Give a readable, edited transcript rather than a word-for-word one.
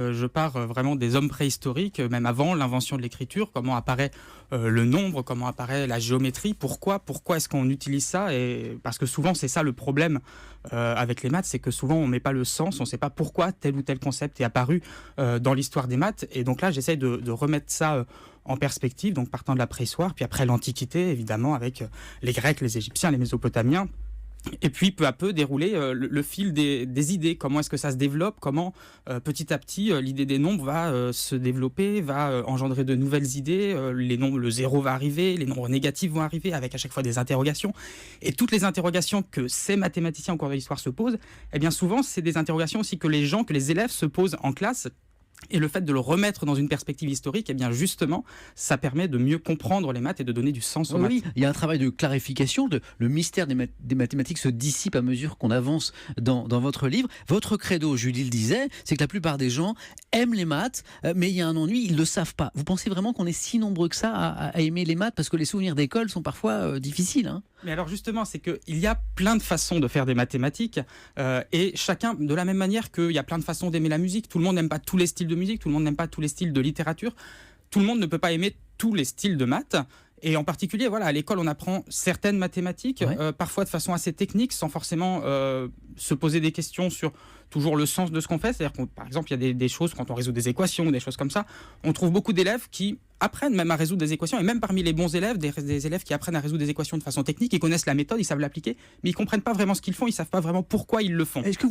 Je pars vraiment des hommes préhistoriques, même avant l'invention de l'écriture, comment apparaît le nombre, comment apparaît la géométrie, pourquoi est-ce qu'on utilise ça, et parce que souvent c'est ça le problème avec les maths, c'est que souvent on met pas le sens, on sait pas pourquoi tel ou tel concept est apparu dans l'histoire des maths, et donc là j'essaye de remettre ça en perspective, donc partant de la préhistoire, puis après l'Antiquité évidemment avec les Grecs, les Égyptiens, les Mésopotamiens. Et puis peu à peu dérouler le fil des idées, comment est-ce que ça se développe, comment petit à petit l'idée des nombres va se développer, va engendrer de nouvelles idées, les nombres, le zéro va arriver, les nombres négatifs vont arriver avec à chaque fois des interrogations. Et toutes les interrogations que ces mathématiciens au cours de l'histoire se posent, eh bien souvent c'est des interrogations aussi que que les élèves se posent en classe. Et le fait de le remettre dans une perspective historique, eh bien justement, ça permet de mieux comprendre les maths et de donner du sens aux maths. Oui, il y a un travail de clarification, le mystère des mathématiques se dissipe à mesure qu'on avance dans votre livre. Votre credo, Julie le disait, c'est que la plupart des gens aiment les maths, mais il y a un ennui, ils ne le savent pas. Vous pensez vraiment qu'on est si nombreux que ça à aimer les maths? Parce que les souvenirs d'école sont parfois difficiles. Hein. Mais alors justement, c'est qu'il y a plein de façons de faire des mathématiques, et chacun, de la même manière qu'il y a plein de façons d'aimer la musique, tout le monde n'aime pas tous les styles de musique, tout le monde n'aime pas tous les styles de littérature, tout le monde ne peut pas aimer tous les styles de maths. Et en particulier, voilà, à l'école, on apprend certaines mathématiques, Ouais. parfois de façon assez technique, sans forcément se poser des questions sur toujours le sens de ce qu'on fait. C'est-à-dire que, par exemple, il y a des choses, quand on résout des équations, des choses comme ça, on trouve beaucoup d'élèves qui apprennent même à résoudre des équations, et même parmi les bons élèves, des élèves qui apprennent à résoudre des équations de façon technique, ils connaissent la méthode, ils savent l'appliquer, mais ils comprennent pas vraiment ce qu'ils font, ils savent pas vraiment pourquoi ils le font. Est-ce que vous